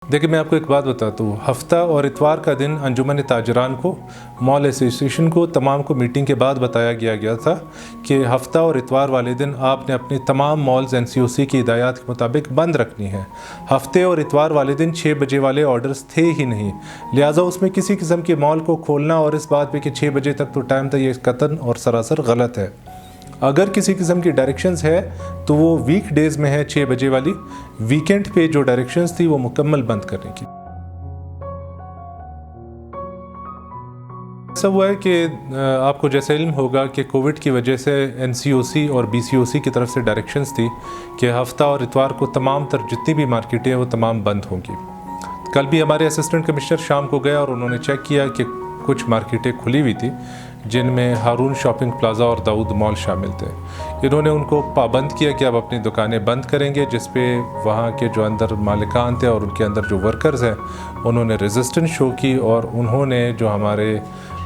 देखिए, मैं आपको एक बात बताता हूँ। हफ्ता और इतवार का दिन अंजुमन ताजरान को, मॉल एसोसिएशन को, तमाम को मीटिंग के बाद बताया गया था कि हफ्ता और इतवार वाले दिन आपने अपनी तमाम मॉल्स NCOC की हिदायत के मुताबिक बंद रखनी है। हफ्ते और इतवार वाले दिन 6 बजे वाले ऑर्डर्स थे ही नहीं, लिहाजा उसमें किसी किस्म के मॉल को खोलना और इस बात पे कि 6 बजे तक तो टाइम था, ये कतन और सरासर गलत है। अगर किसी किस्म की डायरेक्शंस है तो वो वीक डेज़ में है 6 बजे वाली, वीकेंड पे जो डायरेक्शंस थी वो मुकम्मल बंद करने की। ऐसा हुआ है कि आपको जैसे इल्म होगा कि कोविड की वजह से NCOC और BCOC की तरफ से डायरेक्शंस थी कि हफ्ता और इतवार को तमाम तर जितनी भी मार्केटें हैं वो तमाम बंद होंगी। कल भी हमारे असिस्टेंट कमिश्नर शाम को गए और उन्होंने चेक किया कि कुछ मार्केटें खुली हुई थी, जिनमें हारून शॉपिंग प्लाज़ा और दाऊद मॉल शामिल थे। इन्होंने उनको पाबंद किया कि आप अपनी दुकानें बंद करेंगे, जिस पे वहाँ के जो अंदर मालिकान थे और उनके अंदर जो वर्कर्स हैं उन्होंने रेजिस्टेंस शो की और उन्होंने जो हमारे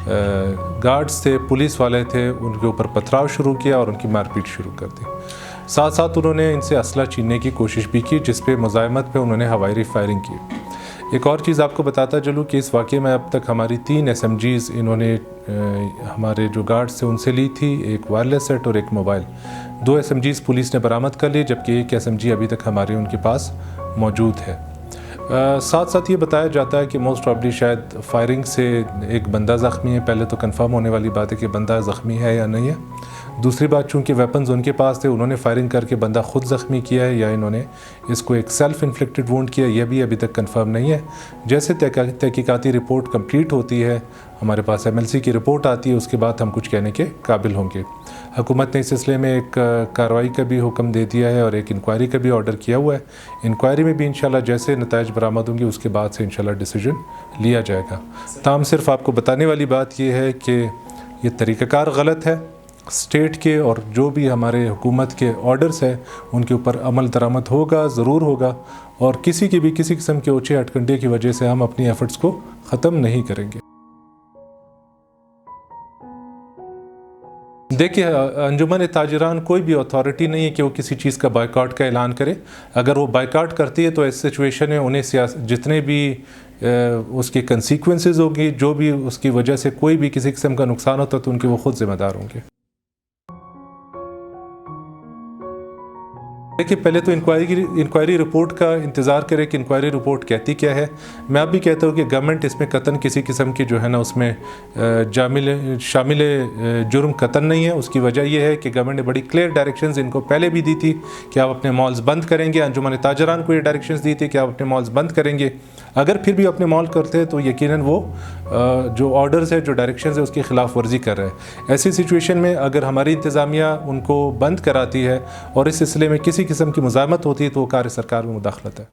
गार्ड्स थे, पुलिस वाले थे, उनके ऊपर पथराव शुरू किया और उनकी मारपीट शुरू कर दी। साथ साथ उन्होंने इनसे असला छीनने की कोशिश भी की, जिस पे मुज़ाहमत पे उन्होंने हवाई फायरिंग की। एक और चीज़ आपको बताता चलूँ कि इस वाक़े में अब तक हमारी 3 SMGs इन्होंने हमारे जो गार्ड्स थे उनसे ली थी, एक वायरलेस सेट और एक मोबाइल। 2 SMGs पुलिस ने बरामद कर ली, जबकि एक SMG अभी तक हमारे उनके पास मौजूद है। साथ साथ ये बताया जाता है कि मोस्ट प्रॉब्ली शायद फायरिंग से एक बंदा ज़ख्मी है। पहले तो कंफर्म होने वाली बात है कि बंदा ज़ख्मी है या नहीं है। दूसरी बात, चूँकि वेपन्स उनके पास थे, उन्होंने फायरिंग करके बंदा ख़ुद ज़ख्मी किया है या इन्होंने इसको एक सेल्फ इन्फ्लिक्टेड वुंड किया, यह भी अभी तक कंफर्म नहीं है। जैसे तहकीकाती रिपोर्ट कंप्लीट होती है, हमारे पास MLC की रिपोर्ट आती है, उसके बाद हम कुछ कहने के काबिल होंगे। हुकूमत ने इस सिलसिले में एक कार्रवाई का भी हुक्म दे दिया है और एक इंक्वायरी का भी ऑर्डर किया हुआ है। इंक्वायरी में भी इंशाल्लाह जैसे नताइज बरामद होंगे उसके बाद से इंशाल्लाह डिसीजन लिया जाएगा। ताम सिर्फ आपको बताने वाली बात यह है कि ये तरीक़ाकार गलत है। स्टेट के और जो भी हमारे हुकूमत के ऑर्डर्स हैं उनके ऊपर अमल दरामद होगा, ज़रूर होगा, और किसी किस्म के ऊँचे हटकंडे की वजह से हम अपनी एफ़र्ट्स को ख़त्म नहीं करेंगे। देखिए, अंजुमन ताजरान कोई भी अथॉरिटी नहीं है कि वो किसी चीज़ का बायकॉट का ऐलान करे। अगर वो बायकॉट करती है तो इस सिचुएशन में उन्हें जितने भी उसके कंसीक्वेंसेस होंगी, जो भी उसकी वजह से कोई भी किसी किस्म का नुकसान होता तो उनके वो खुद ज़िम्मेदार होंगे। देखिए, पहले तो इंक्वायरी रिपोर्ट का इंतज़ार करें कि इंक्वायरी रिपोर्ट कहती क्या है। मैं अब भी कहता हूँ कि गवर्नमेंट इसमें कतन किसी किस्म की जो है ना उसमें शामिल जुर्म कतन नहीं है। उसकी वजह यह है कि गवर्नमेंट ने बड़ी क्लियर डायरेक्शंस इनको पहले भी दी थी कि आप अपने मॉल्स बंद करेंगे। अंजुमन ताजरान को ये डायरेक्शंस दी थी कि आप अपने मॉल्स बंद करेंगे। अगर फिर भी अपने मॉल करते हैं तो यकीनन वो जो ऑर्डर्स है, जो डायरेक्शंस है, उसकी खिलाफ वर्जी कर रहे हैं। ऐसी सिचुएशन में अगर हमारी इंतज़ामिया उनको बंद कराती है और इस सिलसिले में किसी किस्म की मुज़ाहमत होती है तो वो कार्य सरकार में मुदाखलत है।